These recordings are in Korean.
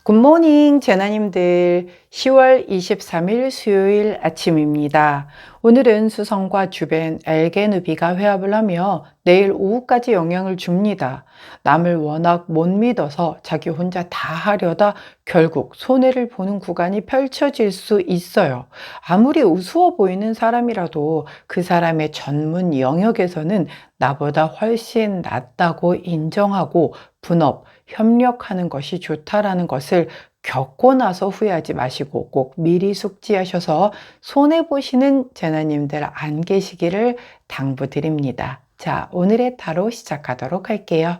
굿모닝 제나님들, 10월 23일 수요일 아침입니다. 오늘은 수성과 주변 엘게누비가 회합을 하며 내일 오후까지 영향을 줍니다. 남을 워낙 못 믿어서 자기 혼자 다 하려다 결국 손해를 보는 구간이 펼쳐질 수 있어요. 아무리 우스워 보이는 사람이라도 그 사람의 전문 영역에서는 나보다 훨씬 낫다고 인정하고 분업, 협력하는 것이 좋다라는 것을 겪고 나서 후회하지 마시고 꼭 미리 숙지하셔서 손해보시는 제나님들 안 계시기를 당부드립니다. 자, 오늘의 타로 시작하도록 할게요.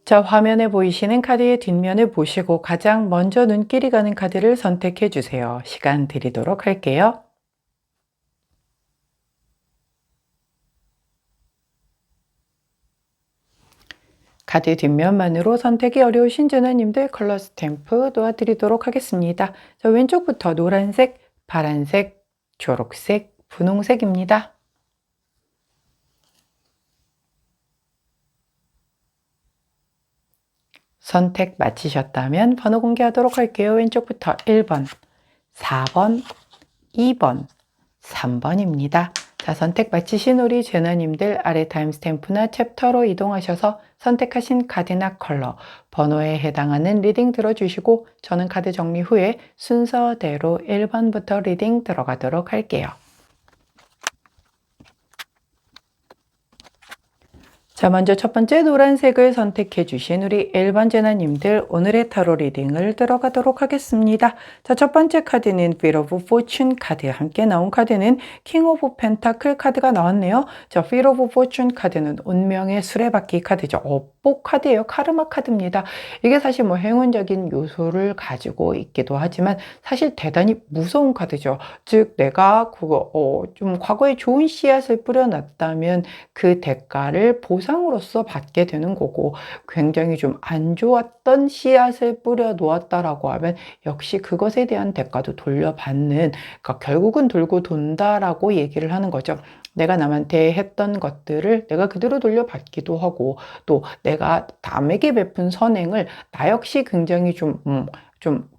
자, 화면에 보이시는 카드의 뒷면을 보시고 가장 먼저 눈길이 가는 카드를 선택해 주세요. 시간 드리도록 할게요. 카드 뒷면만으로 선택이 어려우신 제나님들 컬러 스탬프 도와드리도록 하겠습니다. 자, 왼쪽부터 노란색, 파란색, 초록색, 분홍색입니다. 선택 마치셨다면 번호 공개하도록 할게요. 왼쪽부터 1번, 4번, 2번, 3번입니다. 자, 선택 마치신 우리 제너님들 아래 타임스탬프나 챕터로 이동하셔서 선택하신 카드나 컬러, 번호에 해당하는 리딩 들어주시고 저는 카드 정리 후에 순서대로 1번부터 리딩 들어가도록 할게요. 자, 먼저 첫 번째 노란색을 선택해 주신 우리 1번 제나님들 오늘의 타로 리딩을 들어가도록 하겠습니다. 자, 첫 번째 카드는 Wheel of Fortune 카드, 함께 나온 카드는 King of Pentacle 카드가 나왔네요. 자, Wheel of Fortune 카드는 운명의 수레바퀴 카드죠. 업보 카드예요. 카르마 카드입니다. 이게 사실 뭐 행운적인 요소를 가지고 있기도 하지만 사실 대단히 무서운 카드죠. 즉 내가 좀 과거에 좋은 씨앗을 뿌려놨다면 그 대가를 보상으로서 받게 되는 거고, 굉장히 좀 안 좋았던 씨앗을 뿌려 놓았다라고 하면 역시 그것에 대한 대가도 돌려받는, 그러니까 결국은 돌고 돈다라고 얘기를 하는 거죠. 내가 남한테 했던 것들을 내가 그대로 돌려받기도 하고, 또 내가 남에게 베푼 선행을 나 역시 굉장히 좀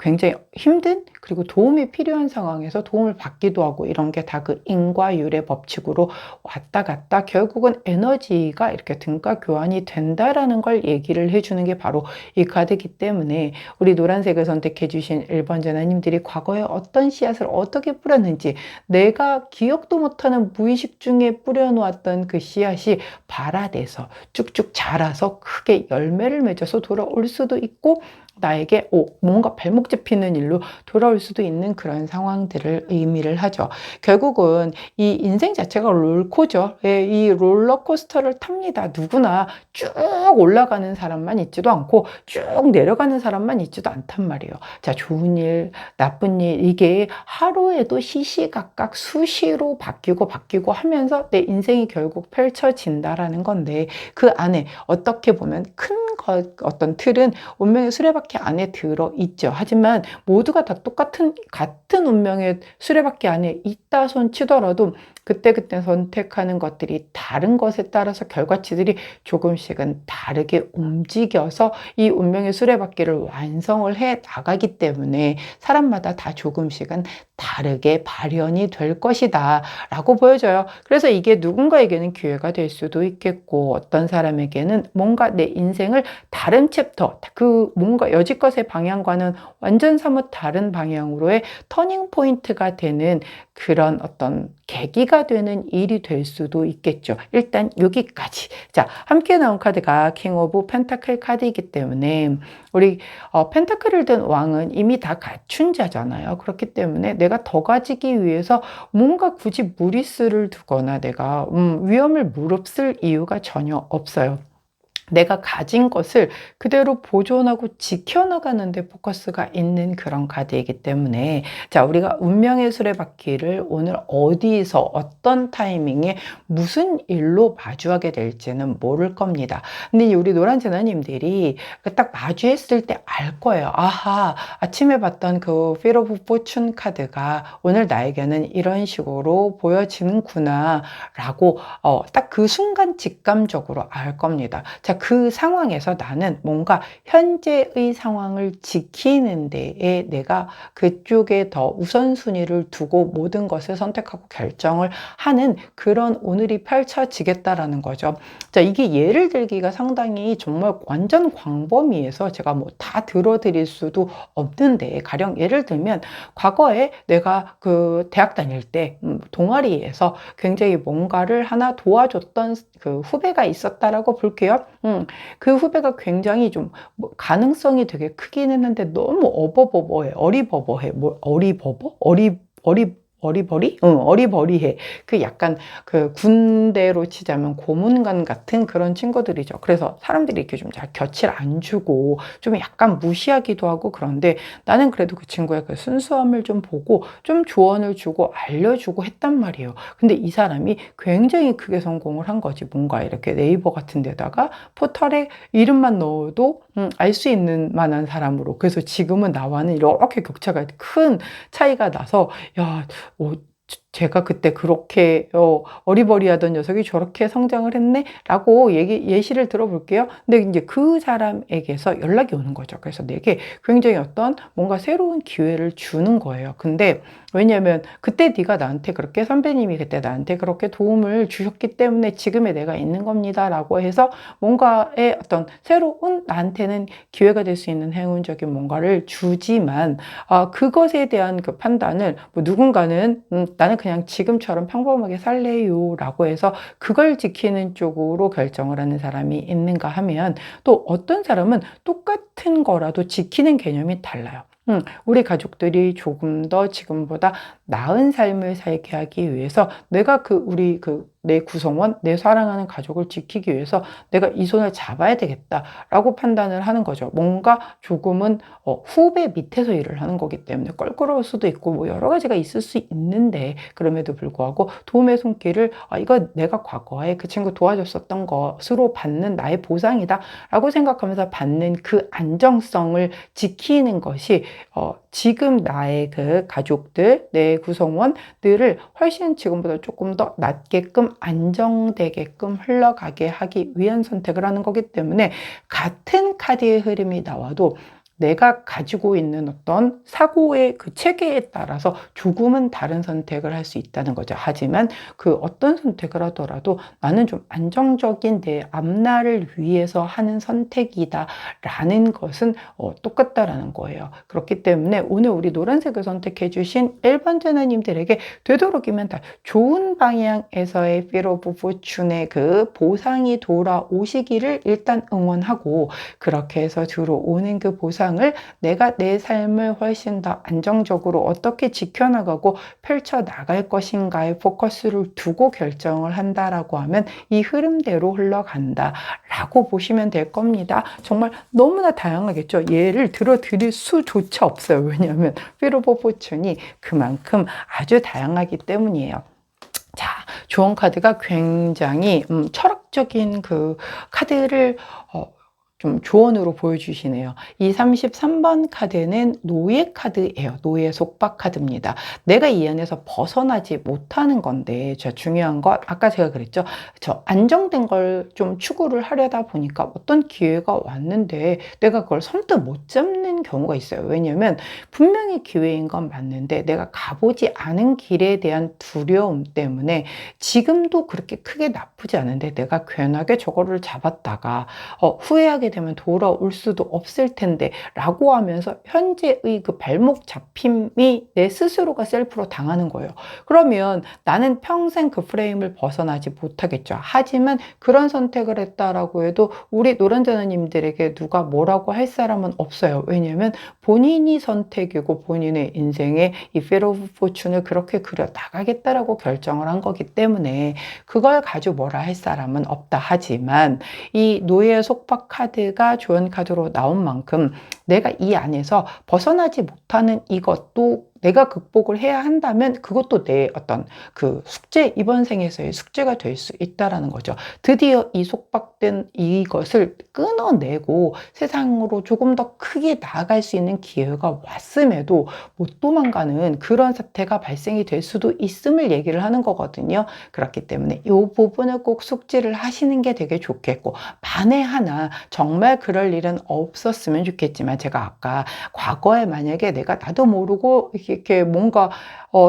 굉장히 힘든, 그리고 도움이 필요한 상황에서 도움을 받기도 하고, 이런 게 다 그 인과율의 법칙으로 왔다 갔다 결국은 에너지가 이렇게 등가 교환이 된다라는 걸 얘기를 해주는 게 바로 이 카드이기 때문에 우리 노란색을 선택해 주신 1번 제나님들이 과거에 어떤 씨앗을 어떻게 뿌렸는지, 내가 기억도 못하는 무의식 중에 뿌려놓았던 그 씨앗이 발아돼서 쭉쭉 자라서 크게 열매를 맺어서 돌아올 수도 있고, 나에게 뭔가 발목 잡히는 일로 돌아올 수도 있는 그런 상황들을 의미를 하죠. 결국은 이 인생 자체가 롤코죠. 예, 이 롤러코스터를 탑니다. 누구나 쭉 올라가는 사람만 있지도 않고 쭉 내려가는 사람만 있지도 않단 말이에요. 자, 좋은 일, 나쁜 일, 이게 하루에도 시시각각 수시로 바뀌고 하면서 내 인생이 결국 펼쳐진다라는 건데, 그 안에 어떻게 보면 큰 어떤 틀은 운명의 수레바퀴 안에 들어있죠. 하지만 모두가 다 같은 운명의 수레바퀴 안에 있다 손 치더라도 그때그때 선택하는 것들이 다른 것에 따라서 결과치들이 조금씩은 다르게 움직여서 이 운명의 수레바퀴를 완성을 해 나가기 때문에 사람마다 다 조금씩은 다르게 발현이 될 것이다 라고 보여져요. 그래서 이게 누군가에게는 기회가 될 수도 있겠고, 어떤 사람에게는 뭔가 내 인생을 다른 챕터, 그 뭔가 여지껏의 방향과는 완전 사뭇 다른 방향으로의 터닝 포인트가 되는 그런 어떤 계기가 되는 일이 될 수도 있겠죠. 일단 여기까지. 자, 함께 나온 카드가 킹 오브 펜타클 카드이기 때문에 우리 펜타클을 든 왕은 이미 다 갖춘 자잖아요. 그렇기 때문에 내가 더 가지기 위해서 뭔가 굳이 무리수를 두거나 내가 위험을 무릅쓸 이유가 전혀 없어요. 내가 가진 것을 그대로 보존하고 지켜나가는 데 포커스가 있는 그런 카드이기 때문에, 자, 우리가 운명의 수레바퀴를 오늘 어디서 어떤 타이밍에 무슨 일로 마주하게 될지는 모를 겁니다. 근데 우리 노란 제나님들이 딱 마주했을 때 알 거예요. 아하, 아침에 봤던 그 Wheel of Fortune 카드가 오늘 나에게는 이런 식으로 보여지는구나 라고 딱 그 순간 직감적으로 알 겁니다. 자, 그 상황에서 나는 뭔가 현재의 상황을 지키는 데에 내가 그쪽에 더 우선순위를 두고 모든 것을 선택하고 결정을 하는 그런 오늘이 펼쳐지겠다라는 거죠. 자, 이게 예를 들기가 상당히 정말 완전 광범위해서 제가 뭐 다 들어드릴 수도 없는데, 가령 예를 들면 과거에 내가 그 대학 다닐 때 동아리에서 굉장히 뭔가를 하나 도와줬던 그 후배가 있었다라고 볼게요. 그 후배가 굉장히 좀 가능성이 되게 크긴 했는데 너무 어버버버해. 어리버버해. 뭐 어리버버? 어리버리? 응, 어리버리해. 그 약간 그 군대로 치자면 고문관 같은 그런 친구들이죠. 그래서 사람들이 이렇게 좀 잘 곁을 안 주고 좀 약간 무시하기도 하고, 그런데 나는 그래도 그 친구의 그 순수함을 좀 보고 좀 조언을 주고 알려주고 했단 말이에요. 근데 이 사람이 굉장히 크게 성공을 한 거지. 뭔가 이렇게 네이버 같은 데다가 포털에 이름만 넣어도 알 수 있는 만한 사람으로. 그래서 지금은 나와는 이렇게 격차가 큰 차이가 나서, 야, 제가 그때 그렇게 어리버리하던 녀석이 저렇게 성장을 했네? 라고 예시를 들어볼게요. 근데 이제 그 사람에게서 연락이 오는 거죠. 그래서 내게 굉장히 어떤 뭔가 새로운 기회를 주는 거예요. 근데 왜냐면 그때 네가 나한테 그렇게, 선배님이 그때 나한테 그렇게 도움을 주셨기 때문에 지금의 내가 있는 겁니다. 라고 해서 뭔가의 어떤 새로운 나한테는 기회가 될 수 있는 행운적인 뭔가를 주지만, 그것에 대한 그 판단을 뭐 누군가는 나는 그냥 지금처럼 평범하게 살래요 라고 해서 그걸 지키는 쪽으로 결정을 하는 사람이 있는가 하면, 또 어떤 사람은 똑같은 거라도 지키는 개념이 달라요. 우리 가족들이 조금 더 지금보다 나은 삶을 살게 하기 위해서 내가 내 구성원, 내 사랑하는 가족을 지키기 위해서 내가 이 손을 잡아야 되겠다라고 판단을 하는 거죠. 뭔가 조금은 후배 밑에서 일을 하는 거기 때문에 껄끄러울 수도 있고 뭐 여러 가지가 있을 수 있는데, 그럼에도 불구하고 도움의 손길을 이거 내가 과거에 그 친구 도와줬었던 것으로 받는 나의 보상이다 라고 생각하면서 받는 그 안정성을 지키는 것이 지금 나의 그 가족들, 내 구성원들을 훨씬 지금보다 조금 더 낫게끔 안정되게끔 흘러가게 하기 위한 선택을 하는 거기 때문에, 같은 카드의 흐름이 나와도 내가 가지고 있는 어떤 사고의 그 체계에 따라서 조금은 다른 선택을 할 수 있다는 거죠. 하지만 그 어떤 선택을 하더라도 나는 좀 안정적인 내 앞날을 위해서 하는 선택이다 라는 것은 똑같다라는 거예요. 그렇기 때문에 오늘 우리 노란색을 선택해 주신 1번 제나님들에게 되도록이면 다 좋은 방향에서의 Wheel of Fortune의 그 보상이 돌아오시기를 일단 응원하고, 그렇게 해서 들어오는 그 보상을 내가 내 삶을 훨씬 더 안정적으로 어떻게 지켜나가고 펼쳐나갈 것인가에 포커스를 두고 결정을 한다라고 하면 이 흐름대로 흘러간다 라고 보시면 될 겁니다. 정말 너무나 다양하겠죠. 예를 들어 드릴 수조차 없어요. 왜냐하면 Wheel of Fortune이 그만큼 아주 다양하기 때문이에요. 자, 조언 카드가 굉장히 철학적인 그 카드를 좀 조언으로 보여주시네요. 이 33번 카드는 노예 카드예요. 노예 속박 카드입니다. 내가 이 안에서 벗어나지 못하는 건데, 중요한 건 아까 제가 그랬죠. 저 안정된 걸 좀 추구를 하려다 보니까 어떤 기회가 왔는데 내가 그걸 선뜻 못 잡는 경우가 있어요. 왜냐면 분명히 기회인 건 맞는데 내가 가보지 않은 길에 대한 두려움 때문에 지금도 그렇게 크게 나쁘지 않은데 내가 괜하게 저거를 잡았다가 후회하게 되면 돌아올 수도 없을 텐데 라고 하면서 현재의 그 발목 잡힘이 내 스스로가 셀프로 당하는 거예요. 그러면 나는 평생 그 프레임을 벗어나지 못하겠죠. 하지만 그런 선택을 했다라고 해도 우리 노란자나님들에게 누가 뭐라고 할 사람은 없어요. 왜냐하면 본인이 선택이고 본인의 인생에 이 Wheel of Fortune을 그렇게 그려 나가겠다라고 결정을 한 거기 때문에 그걸 가지고 뭐라 할 사람은 없다. 하지만 이 노예 속박 카드가 조언 카드로 나온 만큼 내가 이 안에서 벗어나지 못하는 이것도 내가 극복을 해야 한다면 그것도 내 어떤 그 숙제, 이번 생에서의 숙제가 될 수 있다라는 거죠. 드디어 이 속박된 이것을 끊어내고 세상으로 조금 더 크게 나아갈 수 있는 기회가 왔음에도 못 도망가는 그런 사태가 발생이 될 수도 있음을 얘기를 하는 거거든요. 그렇기 때문에 이 부분을 꼭 숙지를 하시는 게 되게 좋겠고, 만에 하나 정말 그럴 일은 없었으면 좋겠지만 제가 아까 과거에 만약에 내가 나도 모르고 이렇게 뭔가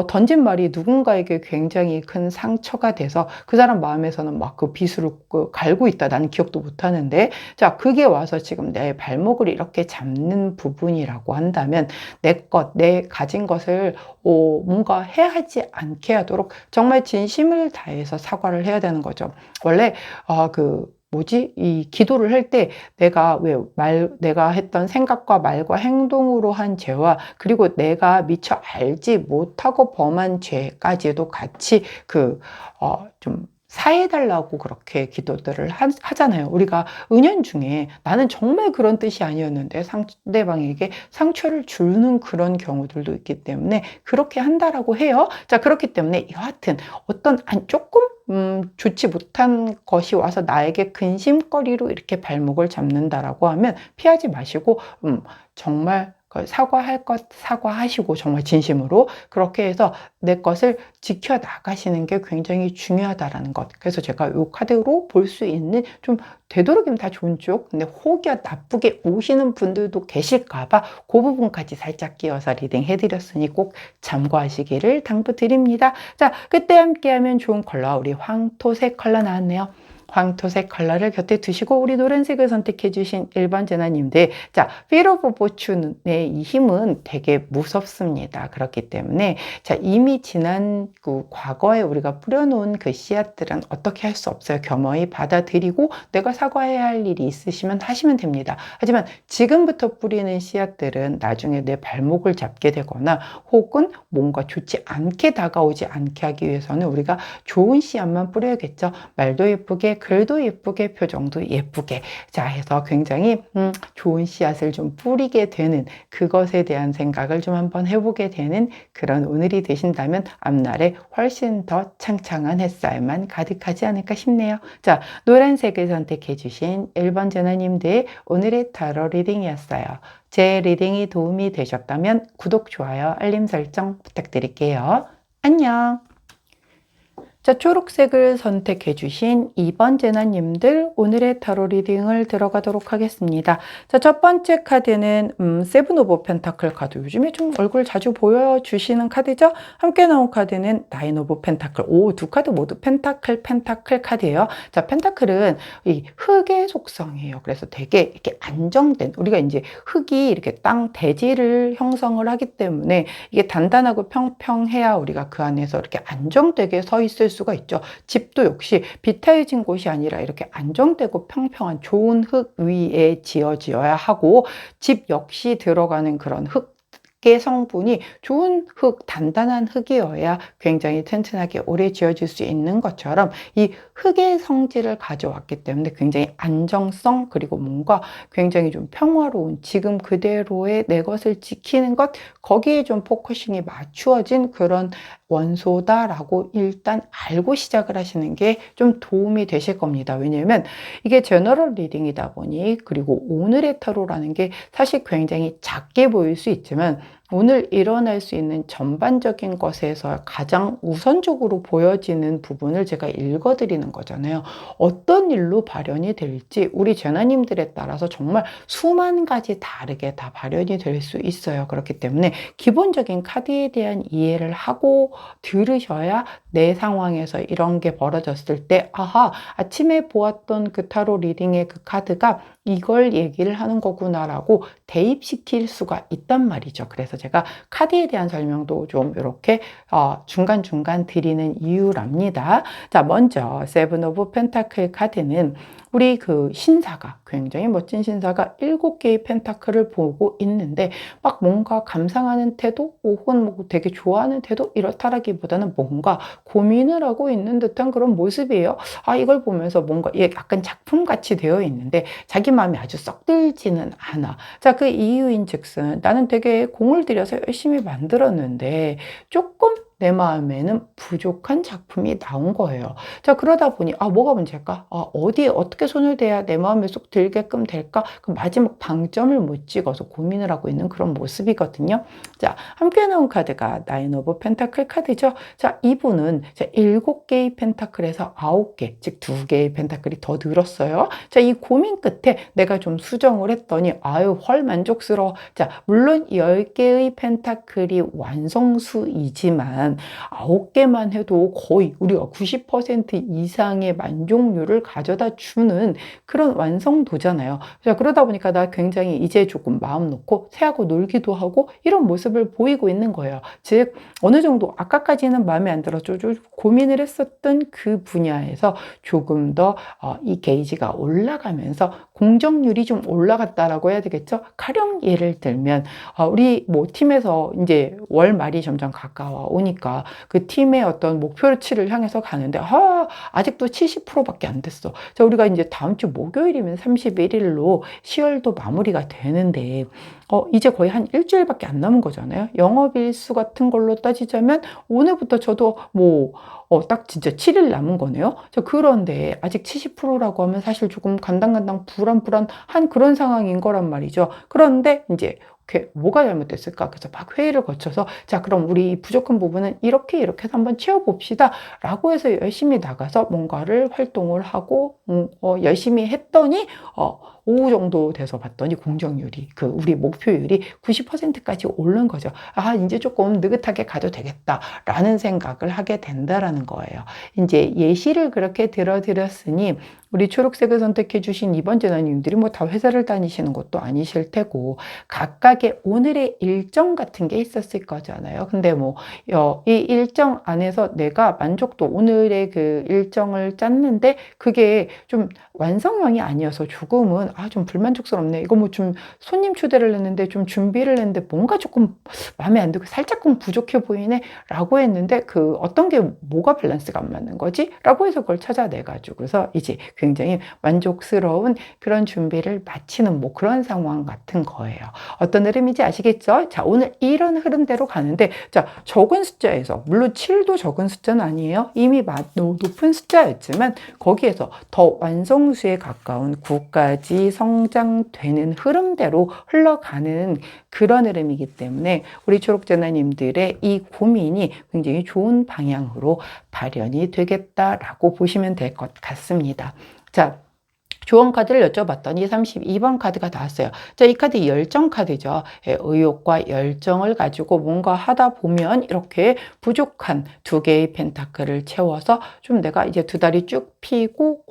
던진 말이 누군가에게 굉장히 큰 상처가 돼서 그 사람 마음에서는 막 그 비수를 갈고 있다. 나는 기억도 못 하는데, 자, 그게 와서 지금 내 발목을 이렇게 잡는 부분이라고 한다면 내 가진 것을 뭔가 해야 하지 않게 하도록 정말 진심을 다해서 사과를 해야 되는 거죠. 원래 이 기도를 할 때 내가 했던 생각과 말과 행동으로 한 죄와 그리고 내가 미처 알지 못하고 범한 죄까지도 같이 좀 사해달라고 그렇게 기도들을 하잖아요. 우리가 은연중에 나는 정말 그런 뜻이 아니었는데 상대방에게 상처를 주는 그런 경우들도 있기 때문에 그렇게 한다라고 해요. 자, 그렇기 때문에 여하튼 어떤 조금 좋지 못한 것이 와서 나에게 근심거리로 이렇게 발목을 잡는다라고 하면 피하지 마시고 정말 사과할 것 사과하시고 정말 진심으로 그렇게 해서 내 것을 지켜나가시는 게 굉장히 중요하다라는 것. 그래서 제가 이 카드로 볼 수 있는 좀 되도록이면 다 좋은 쪽, 근데 혹여 나쁘게 오시는 분들도 계실까봐 그 부분까지 살짝 끼워서 리딩 해드렸으니 꼭 참고하시기를 당부드립니다. 자, 그때 함께하면 좋은 컬러, 우리 황토색 컬러 나왔네요. 황토색 컬러를 곁에 두시고 우리 노란색을 선택해 주신 1번 제나님들, 자, Wheel of Fortune의 이 힘은 되게 무섭습니다. 그렇기 때문에 자, 이미 지난 그 과거에 우리가 뿌려놓은 그 씨앗들은 어떻게 할 수 없어요. 겸허히 받아들이고 내가 사과해야 할 일이 있으시면 하시면 됩니다. 하지만 지금부터 뿌리는 씨앗들은 나중에 내 발목을 잡게 되거나 혹은 뭔가 좋지 않게 다가오지 않게 하기 위해서는 우리가 좋은 씨앗만 뿌려야겠죠. 말도 예쁘게, 글도 예쁘게, 표정도 예쁘게, 자 해서 굉장히 좋은 씨앗을 좀 뿌리게 되는 그것에 대한 생각을 좀 한번 해보게 되는 그런 오늘이 되신다면 앞날에 훨씬 더 창창한 햇살만 가득하지 않을까 싶네요. 자, 노란색을 선택해 주신 1번 제나님들, 오늘의 타로 리딩이었어요. 제 리딩이 도움이 되셨다면 구독, 좋아요, 알림 설정 부탁드릴게요. 안녕. 자, 초록색을 선택해 주신 2번 제나님들, 오늘의 타로 리딩을 들어가도록 하겠습니다. 자, 첫 번째 카드는 세븐 오브 펜타클 카드. 요즘에 좀 얼굴 자주 보여주시는 카드죠. 함께 나온 카드는 나인 오브 펜타클. 두 카드 모두 펜타클 카드예요. 자, 펜타클은 이 흙의 속성이에요. 그래서 되게 이렇게 안정된, 우리가 이제 흙이 이렇게 땅 대지를 형성을 하기 때문에 이게 단단하고 평평해야 우리가 그 안에서 이렇게 안정되게 서 있을 수가 있죠. 집도 역시 비타해진 곳이 아니라 이렇게 안정되고 평평한 좋은 흙 위에 지어져야 하고, 집 역시 들어가는 그런 흙의 성분이 좋은 흙, 단단한 흙이어야 굉장히 튼튼하게 오래 지어질 수 있는 것처럼 이 흙의 성질을 가져왔기 때문에 굉장히 안정성, 그리고 뭔가 굉장히 좀 평화로운 지금 그대로의 내 것을 지키는 것, 거기에 좀 포커싱이 맞추어진 그런 원소다라고 일단 알고 시작을 하시는 게 좀 도움이 되실 겁니다. 왜냐하면 이게 제너럴 리딩이다 보니, 그리고 오늘의 타로라는 게 사실 굉장히 작게 보일 수 있지만 오늘 일어날 수 있는 전반적인 것에서 가장 우선적으로 보여지는 부분을 제가 읽어드리는 거잖아요. 어떤 일로 발현이 될지 우리 제나님들에 따라서 정말 수만 가지 다르게 다 발현이 될 수 있어요. 그렇기 때문에 기본적인 카드에 대한 이해를 하고 들으셔야 내 상황에서 이런 게 벌어졌을 때 아하, 아침에 보았던 그 타로 리딩의 그 카드가 이걸 얘기를 하는 거구나라고 대입시킬 수가 있단 말이죠. 그래서 제가 카드에 대한 설명도 좀 이렇게 중간중간 드리는 이유랍니다. 자, 먼저 세븐 오브 펜타클 카드는 우리 그 신사가, 굉장히 멋진 신사가 7개의 펜타클을 보고 있는데 막 뭔가 감상하는 태도 혹은 뭐 되게 좋아하는 태도 이렇다라기보다는 뭔가 고민을 하고 있는 듯한 그런 모습이에요. 이걸 보면서 뭔가 약간 작품같이 되어 있는데 자기 마음이 아주 썩 들지는 않아. 자, 그 이유인 즉슨 나는 되게 공을 들여서 열심히 만들었는데 조금 내 마음에는 부족한 작품이 나온 거예요. 자, 그러다 보니 뭐가 문제일까? 어디에 어떻게 손을 대야 내 마음에 쏙 들게끔 될까? 그 마지막 방점을 못 찍어서 고민을 하고 있는 그런 모습이거든요. 자, 함께 나온 카드가 나인 오브 펜타클 카드죠. 자, 이분은 7개의 펜타클에서 9개, 즉 2개의 펜타클이 더 늘었어요. 자, 이 고민 끝에 내가 좀 수정을 했더니 아유, 헐 만족스러워. 자, 물론 10개의 펜타클이 완성수이지만 9개만 해도 거의 우리가 90% 이상의 만족률을 가져다 주는 그런 완성도잖아요. 자, 그러다 보니까 나 굉장히 이제 조금 마음 놓고 새하고 놀기도 하고 이런 모습을 보이고 있는 거예요. 즉 어느 정도 아까까지는 마음에 안 들어서 좀 고민을 했었던 그 분야에서 조금 더 이 게이지가 올라가면서 공정률이 좀 올라갔다라고 해야 되겠죠. 가령 예를 들면 우리 뭐 팀에서 이제 월 말이 점점 가까워 오니까 그 팀의 어떤 목표치를 향해서 가는데 아직도 70%밖에 안 됐어. 자, 우리가 이제 다음 주 목요일이면 31일로 10월도 마무리가 되는데 이제 거의 한 일주일밖에 안 남은 거잖아요. 영업일수 같은 걸로 따지자면 오늘부터 저도 딱 진짜 7일 남은 거네요. 자, 그런데 아직 70%라고 하면 사실 조금 간당간당 불안불안한 그런 상황인 거란 말이죠. 그런데 이제 뭐가 잘못됐을까? 그래서 막 회의를 거쳐서 자, 그럼 우리 부족한 부분은 이렇게 해서 한번 채워봅시다 라고 해서 열심히 나가서 뭔가를 활동을 하고 열심히 했더니 오후 정도 돼서 봤더니 공정률이 우리 목표율이 90%까지 오른 거죠. 이제 조금 느긋하게 가도 되겠다라는 생각을 하게 된다라는 거예요. 이제 예시를 그렇게 들어드렸으니 우리 초록색을 선택해 주신 이번 제나님들이 뭐 다 회사를 다니시는 것도 아니실 테고 각각의 오늘의 일정 같은 게 있었을 거잖아요. 근데 이 일정 안에서 내가 만족도 오늘의 그 일정을 짰는데 그게 좀 완성형이 아니어서 조금은 좀 불만족스럽네. 이거 뭐 좀 손님 초대를 했는데 좀 준비를 했는데 뭔가 조금 마음에 안 들고 살짝금 부족해 보이네 라고 했는데 그 어떤 게 뭐가 밸런스가 안 맞는 거지? 라고 해서 그걸 찾아내가지고서 이제 굉장히 만족스러운 그런 준비를 마치는 그런 상황 같은 거예요. 어떤 흐름인지 아시겠죠? 자, 오늘 이런 흐름대로 가는데 자, 적은 숫자에서 물론 7도 적은 숫자는 아니에요. 이미 높은 숫자였지만 거기에서 더 완성수에 가까운 9까지 성장되는 흐름대로 흘러가는 그런 흐름이기 때문에 우리 초록제나님들의 이 고민이 굉장히 좋은 방향으로 발현이 되겠다라고 보시면 될 것 같습니다. 자, 조언 카드를 여쭤봤더니 32번 카드가 나왔어요. 자, 이 카드 열정 카드죠. 의욕과 열정을 가지고 뭔가 하다 보면 이렇게 부족한 2개의 펜타클을 채워서 좀 내가 이제 2다리 쭉 펴고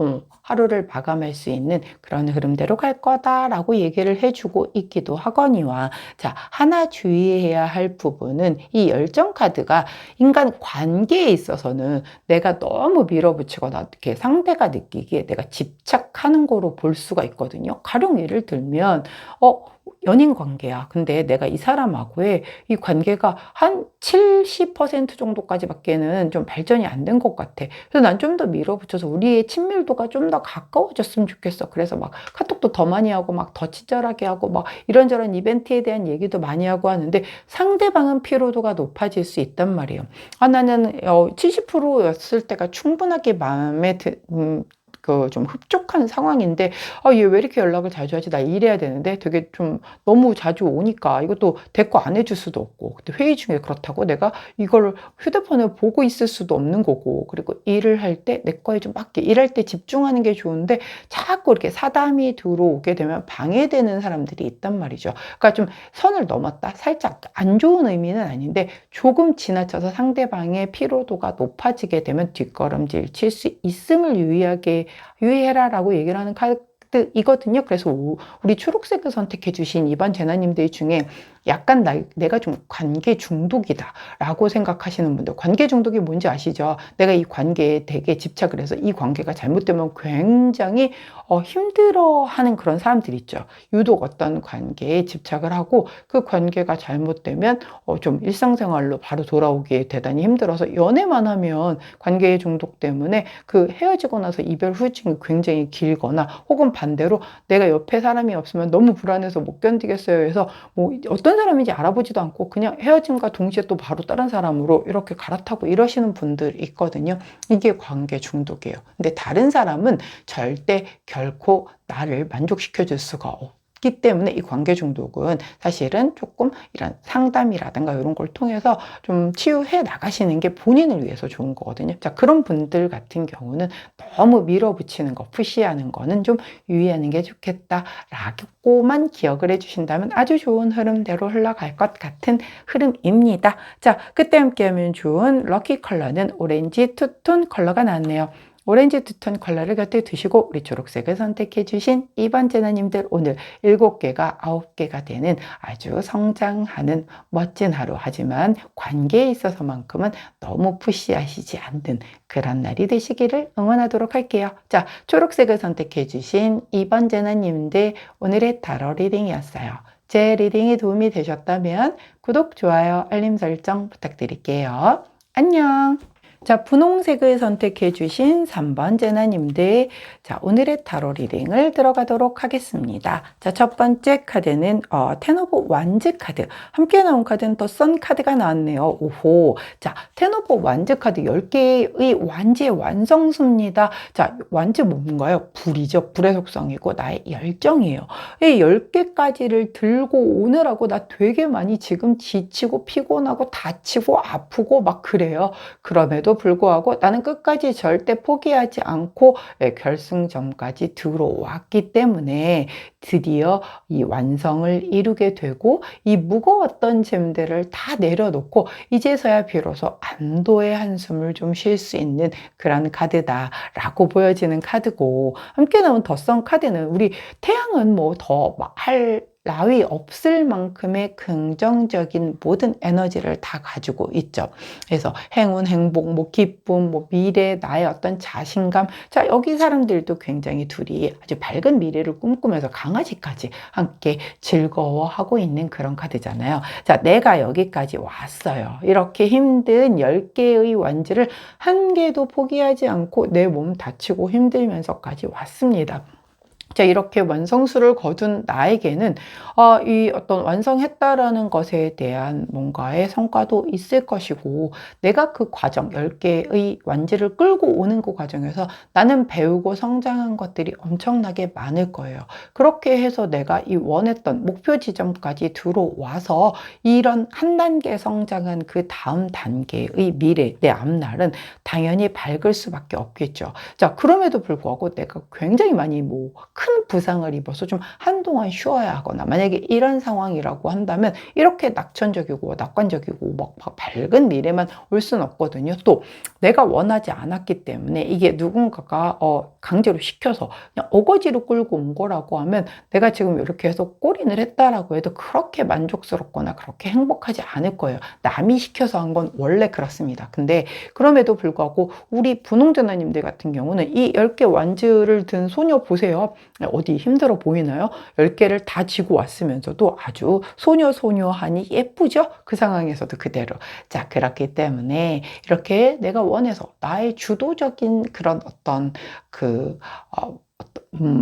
하루를 마감할 수 있는 그런 흐름대로 갈 거다라고 얘기를 해주고 있기도 하거니와 자, 하나 주의해야 할 부분은 이 열정 카드가 인간 관계에 있어서는 내가 너무 밀어붙이거나 이렇게 상대가 느끼기에 내가 집착하는 거로 볼 수가 있거든요. 가령 예를 들면 연인 관계야. 근데 내가 이 사람하고의 이 관계가 한 70% 정도까지밖에는 좀 발전이 안 된 것 같아. 그래서 난 좀 더 밀어붙여서 우리의 친밀도가 좀 더 가까워졌으면 좋겠어. 그래서 막 카톡도 더 많이 하고 막 더 친절하게 하고 막 이런저런 이벤트에 대한 얘기도 많이 하고 하는데 상대방은 피로도가 높아질 수 있단 말이에요. 나는 70%였을 때가 충분하게 마음에 좀 흡족한 상황인데, 얘 왜 이렇게 연락을 자주 하지? 나 일해야 되는데 되게 좀 너무 자주 오니까 이것도 대꾸 안 해줄 수도 없고, 근데 회의 중에 그렇다고 내가 이걸 휴대폰을 보고 있을 수도 없는 거고, 그리고 일을 할 때 내 거에 좀 맞게 일할 때 집중하는 게 좋은데 자꾸 이렇게 사담이 들어오게 되면 방해되는 사람들이 있단 말이죠. 그러니까 좀 선을 넘었다, 살짝 안 좋은 의미는 아닌데 조금 지나쳐서 상대방의 피로도가 높아지게 되면 뒷걸음질 칠 수 있음을 유의해라라고 얘기를 하는 카드이거든요. 그래서 우리 초록색을 선택해 주신 이번 제나님들 중에 약간 내가 좀 관계 중독이다 라고 생각하시는 분들, 관계 중독이 뭔지 아시죠? 내가 이 관계에 되게 집착을 해서 이 관계가 잘못되면 굉장히 힘들어하는 그런 사람들 있죠. 유독 어떤 관계에 집착을 하고 그 관계가 잘못되면 좀 일상생활로 바로 돌아오기 대단히 힘들어서, 연애만 하면 관계의 중독 때문에 그 헤어지고 나서 이별 후유증이 굉장히 길거나, 혹은 반대로 내가 옆에 사람이 없으면 너무 불안해서 못 견디겠어요 해서 뭐 어떤 사람인지 알아보지도 않고 그냥 헤어짐과 동시에 또 바로 다른 사람으로 이렇게 갈아타고 이러시는 분들 있거든요. 이게 관계 중독이에요. 근데 다른 사람은 절대 결코 나를 만족시켜 줄 수가 없기 때문에 이 관계 중독은 사실은 조금 이런 상담이라든가 이런 걸 통해서 좀 치유해 나가시는 게 본인을 위해서 좋은 거거든요. 자, 그런 분들 같은 경우는 너무 밀어붙이는 거, 푸시하는 거는 좀 유의하는 게 좋겠다라고만 기억을 해주신다면 아주 좋은 흐름대로 흘러갈 것 같은 흐름입니다. 자, 그때 함께하면 좋은 럭키 컬러는 오렌지 투톤 컬러가 나왔네요. 오렌지 투톤 컬러를 곁에 두시고 우리 초록색을 선택해 주신 이번 제나님들, 오늘 7개가 9개가 되는 아주 성장하는 멋진 하루, 하지만 관계에 있어서만큼은 너무 푸시하시지 않는 그런 날이 되시기를 응원하도록 할게요. 자, 초록색을 선택해 주신 이번 제나님들, 오늘의 타로 리딩이었어요. 제 리딩이 도움이 되셨다면 구독, 좋아요, 알림 설정 부탁드릴게요. 안녕! 자, 분홍색을 선택해 주신 3번 제나님들, 자, 오늘의 타로 리딩을 들어가도록 하겠습니다. 자, 첫 번째 카드는 텐 오브 완즈 카드, 함께 나온 카드는 더 선 카드가 나왔네요. 오호. 자, 텐 오브 완즈 카드 10개의 완즈의 완성수입니다. 자, 완즈 뭔가요? 불이죠. 불의 속성이고 나의 열정이에요. 이 10개까지를 들고 오느라고 나 되게 많이 지금 지치고 피곤하고 다치고 아프고 막 그래요. 그럼에도 불구하고 나는 끝까지 절대 포기하지 않고 결승점까지 들어왔기 때문에 드디어 이 완성을 이루게 되고, 이 무거웠던 짐들을 다 내려놓고 이제서야 비로소 안도의 한숨을 좀 쉴 수 있는 그런 카드다라고 보여지는 카드고, 함께 나온 더 선 카드는 우리 태양은 뭐 더 할 나위 없을 만큼의 긍정적인 모든 에너지를 다 가지고 있죠. 그래서 행운, 행복, 뭐 기쁨, 뭐 미래, 나의 어떤 자신감. 자, 여기 사람들도 굉장히 둘이 아주 밝은 미래를 꿈꾸면서 강아지까지 함께 즐거워하고 있는 그런 카드잖아요. 자, 내가 여기까지 왔어요. 이렇게 힘든 10개의 완주를 한 개도 포기하지 않고 내 몸 다치고 힘들면서까지 왔습니다. 자, 이렇게 완성수를 거둔 나에게는 이 어떤 완성했다라는 것에 대한 뭔가의 성과도 있을 것이고, 내가 그 과정 10개의 완지를 끌고 오는 그 과정에서 나는 배우고 성장한 것들이 엄청나게 많을 거예요. 그렇게 해서 내가 이 원했던 목표 지점까지 들어와서 이런 한 단계 성장한 그 다음 단계의 미래, 내 앞날은 당연히 밝을 수밖에 없겠죠. 자, 그럼에도 불구하고 내가 굉장히 많이 큰 부상을 입어서 좀 한동안 쉬어야 하거나, 만약에 이런 상황이라고 한다면 이렇게 낙천적이고 낙관적이고 막 밝은 미래만 올 수는 없거든요. 또 내가 원하지 않았기 때문에 이게 누군가가 강제로 시켜서 그냥 어거지로 끌고 온 거라고 하면, 내가 지금 이렇게 해서 골인을 했다라고 해도 그렇게 만족스럽거나 그렇게 행복하지 않을 거예요. 남이 시켜서 한 건 원래 그렇습니다. 근데 그럼에도 불구하고 우리 분홍전화님들 같은 경우는 이 10개 완주를 든 소녀 보세요. 어디 힘들어 보이나요? 10개를 다 쥐고 왔으면서도 아주 소녀소녀하니 예쁘죠? 그 상황에서도 그대로. 자, 그렇기 때문에 이렇게 내가 원해서 나의 주도적인 그런 어떤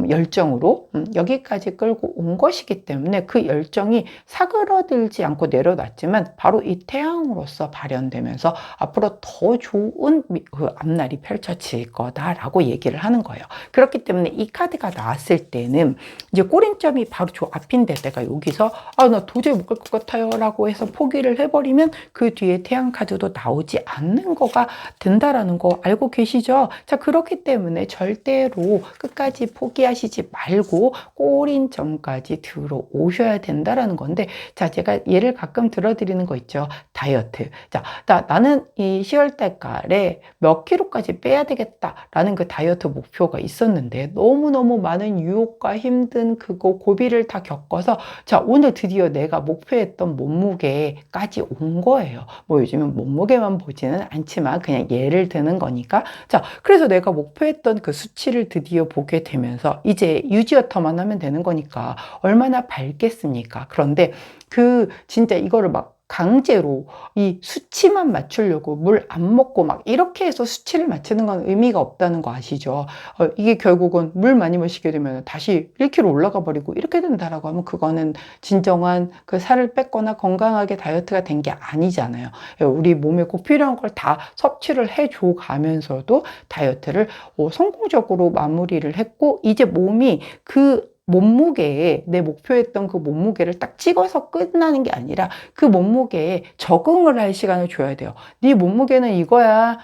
열정으로 여기까지 끌고 온 것이기 때문에 그 열정이 사그러들지 않고 내려놨지만 바로 이 태양으로서 발현되면서 앞으로 더 좋은 그 앞날이 펼쳐질 거다라고 얘기를 하는 거예요. 그렇기 때문에 이 카드가 나왔을 때는 이제 꼬린점이 바로 저 앞인데 내가 여기서 나 도저히 못 갈 것 같아요 라고 해서 포기를 해버리면 그 뒤에 태양 카드도 나오지 않는 거가 된다라는 거 알고 계시죠? 자, 그렇기 때문에 절대로 끝까지 포기하시지 말고 꼬린점까지 들어오셔야 된다라는 건데, 자, 제가 예를 가끔 들어드리는 거 있죠. 다이어트. 자, 나는 이 10월 달달에 몇 킬로까지 빼야 되겠다라는 그 다이어트 목표가 있었는데 너무너무 많은 유혹과 힘든 그거 고비를 다 겪어서 자, 오늘 드디어 내가 목표했던 몸무게까지 온 거예요. 뭐 요즘은 몸무게만 보지는 않지만 그냥 예를 드는 거니까. 자, 그래서 내가 목표했던 그 수치를 드디어 보게 되면서 이제 유지어터만 하면 되는 거니까 얼마나 밝겠습니까? 그런데 진짜 이거를 막 강제로 이 수치만 맞추려고 물 안 먹고 막 이렇게 해서 수치를 맞추는 건 의미가 없다는 거 아시죠? 이게 결국은 물 많이 마시게 되면 다시 1kg 올라가 버리고 이렇게 된다라고 하면 그거는 진정한 그 살을 뺐거나 건강하게 다이어트가 된 게 아니잖아요. 우리 몸에 꼭 필요한 걸 다 섭취를 해줘 가면서도 다이어트를 성공적으로 마무리를 했고, 이제 몸이 그 몸무게에 내 목표했던 그 몸무게를 딱 찍어서 끝나는 게 아니라 그 몸무게에 적응을 할 시간을 줘야 돼요. 네 몸무게는 이거야.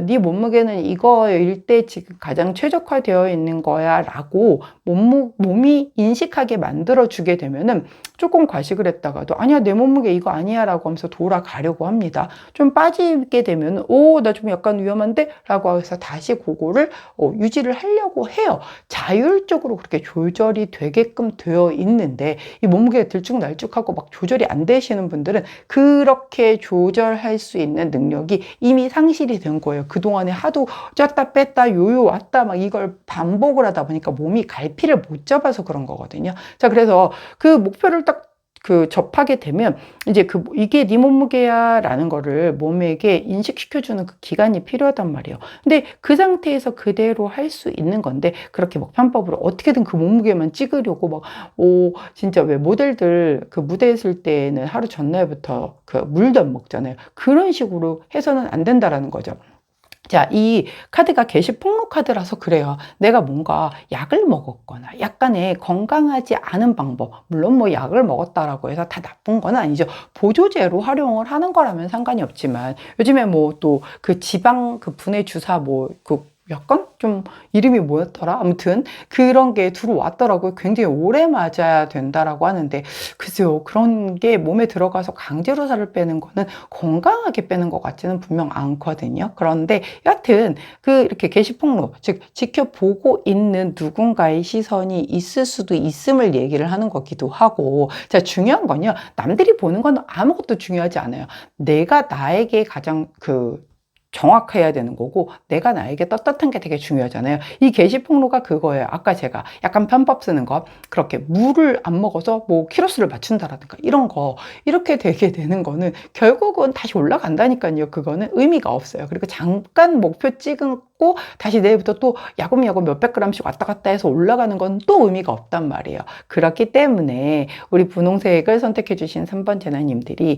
네 몸무게는 이거일 때 지금 가장 최적화되어 있는 거야 라고 몸이 인식하게 만들어주게 되면은 조금 과식을 했다가도 아니야 내 몸무게 이거 아니야 라고 하면서 돌아가려고 합니다. 좀 빠지게 되면 나 좀 약간 위험한데 라고 해서 다시 그거를 유지를 하려고 해요. 자율적으로 그렇게 조절이 되게끔 되어 있는데 이 몸무게가 들쭉날쭉하고 막 조절이 안 되시는 분들은 그렇게 조절할 수 있는 능력이 이미 상실이 된 거예요. 그동안에 하도 쪘다 뺐다 요요 왔다 막 이걸 반복을 하다 보니까 몸이 갈피를 못 잡아서 그런 거거든요. 자, 그래서 그 목표를 딱 접하게 되면 이제 이게 네 몸무게야 라는 거를 몸에게 인식시켜주는 그 기간이 필요하단 말이에요. 근데 그 상태에서 그대로 할 수 있는 건데 그렇게 막 편법으로 어떻게든 그 몸무게만 찍으려고 막 진짜 왜 모델들 그 무대에 있을 때는 하루 전날부터 그 물도 안 먹잖아요. 그런 식으로 해서는 안 된다라는 거죠. 자, 이 카드가 게시 폭로 카드라서 그래요. 내가 뭔가 약을 먹었거나 약간의 건강하지 않은 방법, 물론 뭐 약을 먹었다라고 해서 다 나쁜 건 아니죠. 보조제로 활용을 하는 거라면 상관이 없지만 요즘에 뭐 또 그 지방 그 분해 주사 약간 좀 이름이 뭐였더라? 아무튼 그런 게 들어왔더라고요. 굉장히 오래 맞아야 된다라고 하는데 글쎄요, 그런 게 몸에 들어가서 강제로 살을 빼는 거는 건강하게 빼는 것 같지는 분명 않거든요. 그런데 여하튼 이렇게 게시폭로, 즉 지켜보고 있는 누군가의 시선이 있을 수도 있음을 얘기를 하는 거기도 하고, 자, 중요한 건요, 남들이 보는 건 아무것도 중요하지 않아요. 내가 나에게 가장 정확해야 되는 거고 내가 나에게 떳떳한 게 되게 중요하잖아요. 이 게시폭로가 그거예요. 아까 제가 약간 편법 쓰는 거, 그렇게 물을 안 먹어서 뭐 키로수를 맞춘다라든가 이런 거, 이렇게 되게 되는 거는 결국은 다시 올라간다니까요. 그거는 의미가 없어요. 그리고 잠깐 목표 찍고 다시 내일부터 또 야금야금 몇백 그램씩 왔다 갔다 해서 올라가는 건 또 의미가 없단 말이에요. 그렇기 때문에 우리 분홍색을 선택해 주신 3번 제나님들이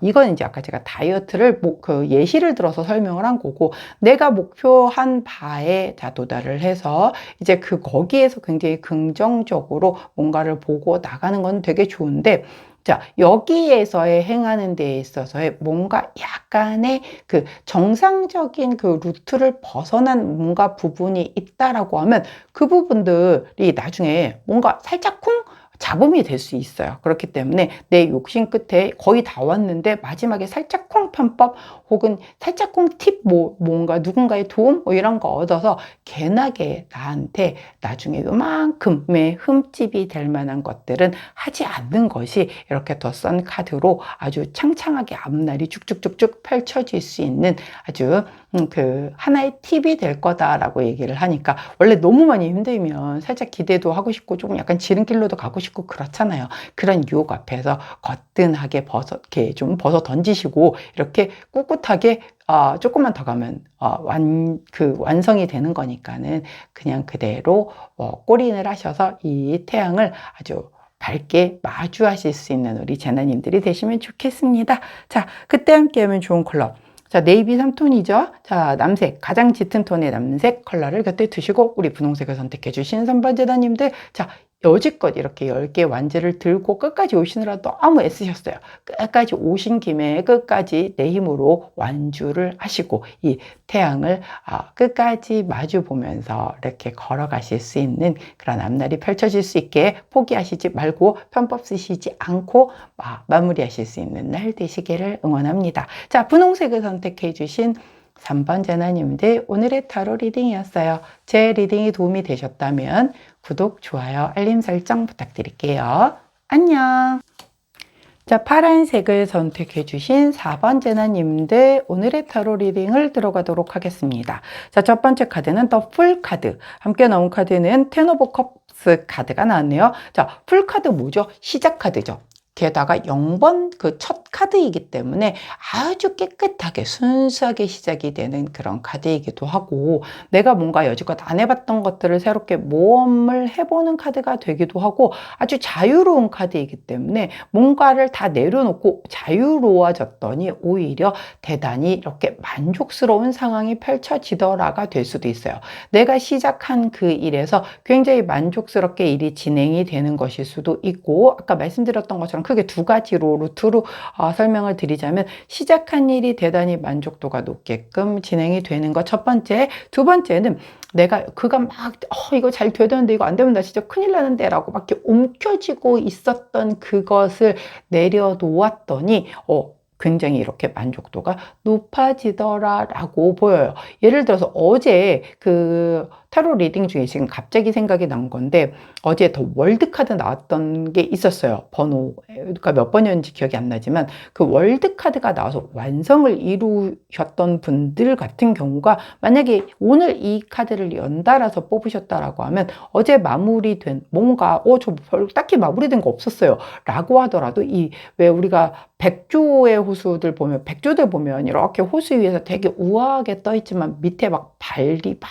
이건 이제 아까 제가 다이어트를 예시를 들어서 설명을 한 거고, 내가 목표한 바에 도달을 해서 이제 거기에서 굉장히 긍정적으로 뭔가를 보고 나가는 건 되게 좋은데, 자, 여기에서의 행하는 데에 있어서의 뭔가 약간의 정상적인 루트를 벗어난 뭔가 부분이 있다라고 하면 그 부분들이 나중에 뭔가 살짝 쿵 잡음이 될 수 있어요. 그렇기 때문에 내 욕심 끝에 거의 다 왔는데 마지막에 살짝 쿵 편법 혹은 살짝 쿵 팁 뭔가 누군가의 도움 이런 거 얻어서 개나게 나한테 나중에 요만큼의 흠집이 될 만한 것들은 하지 않는 것이 이렇게 더 썬 카드로 아주 창창하게 앞날이 쭉쭉쭉쭉 펼쳐질 수 있는 아주 하나의 팁이 될 거다라고 얘기를 하니까, 원래 너무 많이 힘들면 살짝 기대도 하고 싶고 조금 약간 지름길로도 가고 싶고 그렇잖아요. 그런 유혹 앞에서 거뜬하게 이렇게 좀 벗어 던지시고 이렇게 꿋꿋하게 조금만 더 가면 완성이 되는 거니까는 그냥 그대로 골인을 하셔서 이 태양을 아주 밝게 마주하실 수 있는 우리 제나님들이 되시면 좋겠습니다. 자, 그때 함께 하면 좋은 컬러. 자, 네이비 3톤이죠. 자, 남색, 가장 짙은 톤의 남색 컬러를 곁에 두시고 우리 분홍색을 선택해 주신 선반 제나님들, 자, 여지껏 이렇게 10개 완제를 들고 끝까지 오시느라 너무 애쓰셨어요. 끝까지 오신 김에 끝까지 내 힘으로 완주를 하시고 이 태양을 끝까지 마주 보면서 이렇게 걸어가실 수 있는 그런 앞날이 펼쳐질 수 있게 포기하시지 말고 편법 쓰시지 않고 마무리하실 수 있는 날 되시기를 응원합니다. 자, 분홍색을 선택해 주신 3번 제나님들, 오늘의 타로 리딩이었어요. 제 리딩이 도움이 되셨다면 구독, 좋아요, 알림 설정 부탁드릴게요. 안녕. 자, 파란색을 선택해 주신 4번 제나님들, 오늘의 타로 리딩을 들어가도록 하겠습니다. 자, 첫 번째 카드는 더 풀 카드. 함께 나온 카드는 텐 오브 컵스 카드가 나왔네요. 자, 풀 카드 뭐죠? 시작 카드죠. 게다가 0번 그 첫 카드이기 때문에 아주 깨끗하게 순수하게 시작이 되는 그런 카드이기도 하고, 내가 뭔가 여지껏 안 해봤던 것들을 새롭게 모험을 해보는 카드가 되기도 하고, 아주 자유로운 카드이기 때문에 뭔가를 다 내려놓고 자유로워졌더니 오히려 대단히 이렇게 만족스러운 상황이 펼쳐지더라가 될 수도 있어요. 내가 시작한 그 일에서 굉장히 만족스럽게 일이 진행이 되는 것일 수도 있고, 아까 말씀드렸던 것처럼 크게 두 가지로 루트로 설명을 드리자면, 시작한 일이 대단히 만족도가 높게끔 진행이 되는 것 첫 번째. 두 번째는 내가 그가 막 이거 잘 되는데 이거 안 되면 나 진짜 큰일 나는데 라고 막 이렇게 움켜쥐고 있었던 그것을 내려놓았더니 굉장히 이렇게 만족도가 높아지더라라고 보여요. 예를 들어서 어제 그 타로 리딩 중에 지금 갑자기 생각이 난 건데, 어제 더 월드 카드 나왔던 게 있었어요. 번호가 몇 번이었는지 기억이 안 나지만 그 월드 카드가 나와서 완성을 이루셨던 분들 같은 경우가, 만약에 오늘 이 카드를 연달아서 뽑으셨다라고 하면 어제 마무리된 뭔가 저 딱히 마무리된 거 없었어요 라고 하더라도, 왜 우리가 백조의 호수들 보면, 백조들 보면 이렇게 호수 위에서 되게 우아하게 떠 있지만 밑에 막 발이 막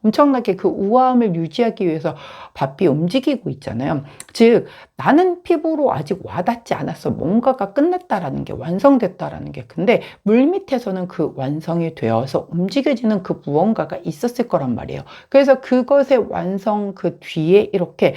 엄청나게 그 우아함을 유지하기 위해서 바삐 움직이고 있잖아요. 즉, 나는 피부로 아직 와닿지 않았어. 뭔가가 끝났다라는 게, 완성됐다라는 게. 근데 물 밑에서는 그 완성이 되어서 움직여지는 그 무언가가 있었을 거란 말이에요. 그래서 그것의 완성 그 뒤에 이렇게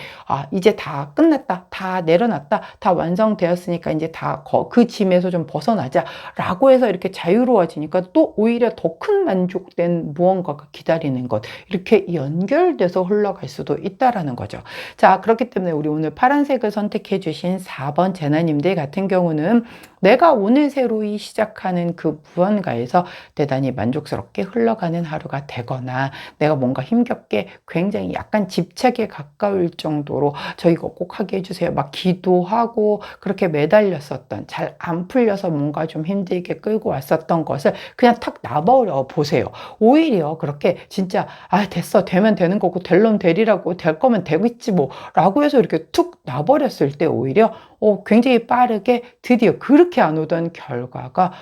이제 다 끝났다, 다 내려놨다, 다 완성되었으니까 이제 다 그 짐에서 좀 벗어나자 라고 해서 이렇게 자유로워지니까 또 오히려 더 큰 만족된 무언가가 기다리는 것, 이렇게 연결돼서 흘러갈 수도 있다라는 거죠. 자, 그렇기 때문에 우리 오늘 파란색을 선택해 주신 4번 제나님들 같은 경우는 내가 오늘 새로이 시작하는 그 무언가에서 대단히 만족스럽게 흘러가는 하루가 되거나, 내가 뭔가 힘겹게 굉장히 약간 집착에 가까울 정도로 저 이거 꼭 하게 해주세요 막 기도하고 그렇게 매달렸었던, 잘 안 풀려서 뭔가 좀 힘들게 끌고 왔었던 것을 그냥 탁 놔버려 보세요. 오히려 그렇게 진짜 됐어, 되면 되는 거고 될 놈 되리라고, 될 거면 되고 있지 뭐 라고 해서 이렇게 툭 놔버렸을 때 오히려 굉장히 빠르게 드디어 그렇게 안 오던 결과가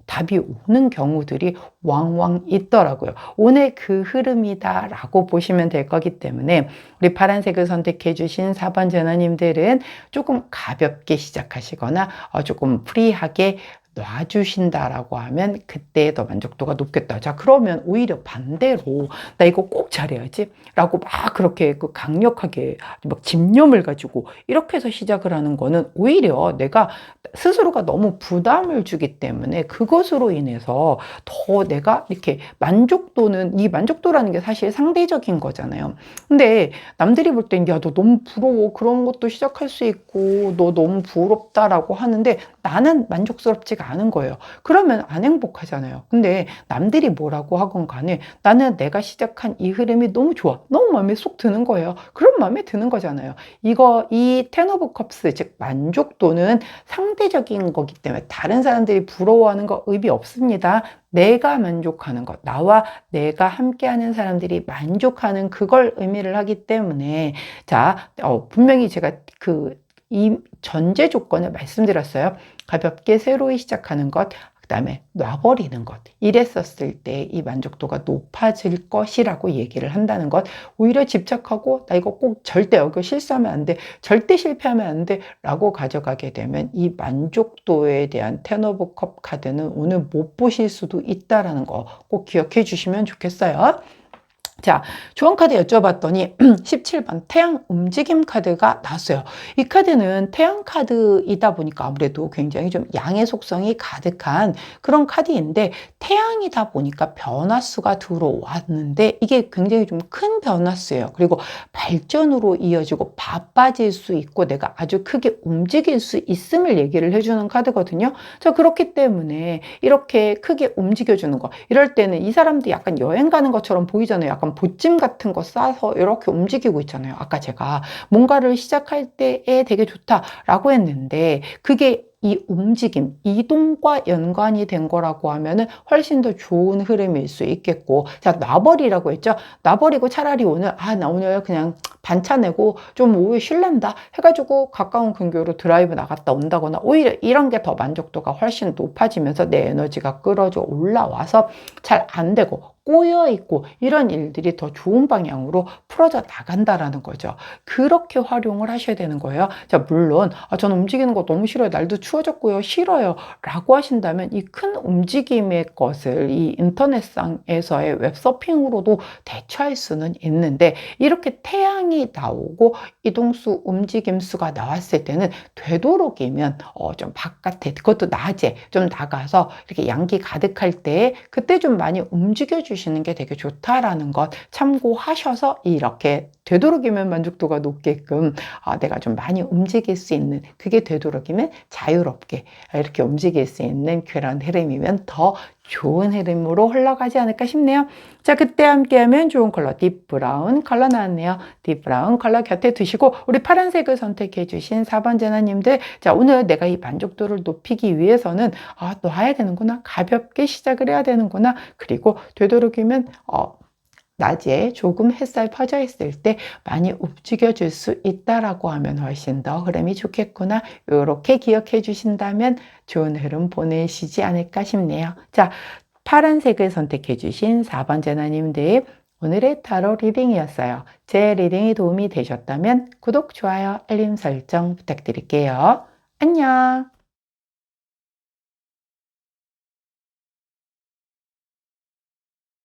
답이 오는 경우들이 왕왕 있더라고요. 오늘 그 흐름이다 라고 보시면 될 거기 때문에 우리 파란색을 선택해 주신 4번 제너님들은 조금 가볍게 시작하시거나 조금 프리하게 놔주신다라고 하면 그때 더 만족도가 높겠다. 자, 그러면 오히려 반대로 나 이거 꼭 잘해야지 라고 막 그렇게 강력하게 막 집념을 가지고 이렇게 해서 시작을 하는 거는 오히려 내가 스스로가 너무 부담을 주기 때문에 그것으로 인해서 더 내가 이렇게 만족도는, 이 만족도라는 게 사실 상대적인 거잖아요. 근데 남들이 볼 땐 야, 너 너무 부러워, 그런 것도 시작할 수 있고 너 너무 부럽다라고 하는데 나는 만족스럽지가 않은 거예요. 그러면 안 행복하잖아요. 근데 남들이 뭐라고 하건 간에 나는 내가 시작한 이 흐름이 너무 좋아, 너무 마음에 쏙 드는 거예요. 그럼 마음에 드는 거잖아요. 이 텐 오브 컵스, 즉 만족도는 상대적인 거기 때문에 다른 사람들이 부러워하는 거 의미 없습니다. 내가 만족하는 것, 나와 내가 함께하는 사람들이 만족하는 그걸 의미를 하기 때문에, 자, 분명히 제가 이 전제 조건을 말씀드렸어요. 가볍게 새로이 시작하는 것, 그다음에 놔버리는 것. 이랬었을 때 이 만족도가 높아질 것이라고 얘기를 한다는 것. 오히려 집착하고 나 이거 꼭 절대 여기 실수하면 안 돼. 절대 실패하면 안 돼. 라고 가져가게 되면 이 만족도에 대한 10 오브 컵 카드는 오늘 못 보실 수도 있다라는 거 꼭 기억해 주시면 좋겠어요. 자, 조언 카드 여쭤봤더니 17번 태양 움직임 카드가 나왔어요. 이 카드는 태양 카드이다 보니까 아무래도 굉장히 좀 양의 속성이 가득한 그런 카드인데 태양이다 보니까 변화수가 들어왔는데 이게 굉장히 좀 큰 변화수예요. 그리고 발전으로 이어지고 바빠질 수 있고 내가 아주 크게 움직일 수 있음을 얘기를 해주는 카드거든요. 자, 그렇기 때문에 이렇게 크게 움직여주는 거. 이럴 때는 이 사람도 약간 여행 가는 것처럼 보이잖아요. 약간 보찜 같은 거 싸서 이렇게 움직이고 있잖아요. 아까 제가 뭔가를 시작할 때에 되게 좋다라고 했는데 그게 이 움직임, 이동과 연관이 된 거라고 하면은 훨씬 더 좋은 흐름일 수 있겠고, 자, 놔버리라고 했죠? 놔버리고 차라리 오늘, 나 오늘 그냥 반차 내고 좀 오후에 쉴란다 해가지고 가까운 근교로 드라이브 나갔다 온다거나 오히려 이런 게 더 만족도가 훨씬 높아지면서 내 에너지가 끌어져 올라와서 잘 안 되고 꼬여 있고 이런 일들이 더 좋은 방향으로 풀어져 나간다라는 거죠. 그렇게 활용을 하셔야 되는 거예요. 자, 물론 저는 움직이는 거 너무 싫어요. 날도 추워졌고요. 싫어요. 라고 하신다면 이 큰 움직임의 것을 이 인터넷상에서의 웹서핑으로도 대처할 수는 있는데 이렇게 태양이 나오고 이동수 움직임수가 나왔을 때는 되도록이면 좀 바깥에 그것도 낮에 좀 나가서 이렇게 양기 가득할 때 그때 좀 많이 움직여 주시는 게 되게 좋다라는 것 참고하셔서 이렇게 되도록이면 만족도가 높게끔 내가 좀 많이 움직일 수 있는 그게 되도록이면 자유롭게 이렇게 움직일 수 있는 그런 흐름이면 더 좋은 흐름으로 흘러가지 않을까 싶네요. 자, 그때 함께하면 좋은 컬러 딥 브라운 컬러 나왔네요. 딥 브라운 컬러 곁에 두시고 우리 파란색을 선택해 주신 4번 제나님들, 자, 오늘 내가 이 만족도를 높이기 위해서는 놔야 되는구나, 가볍게 시작을 해야 되는구나, 그리고 되도록이면 낮에 조금 햇살 퍼져 있을 때 많이 움직여 줄 수 있다라고 하면 훨씬 더 흐름이 좋겠구나, 이렇게 기억해 주신다면 좋은 흐름 보내시지 않을까 싶네요. 자, 파란색을 선택해 주신 4번 제나님들, 오늘의 타로 리딩이었어요. 제 리딩이 도움이 되셨다면 구독, 좋아요, 알림 설정 부탁드릴게요. 안녕.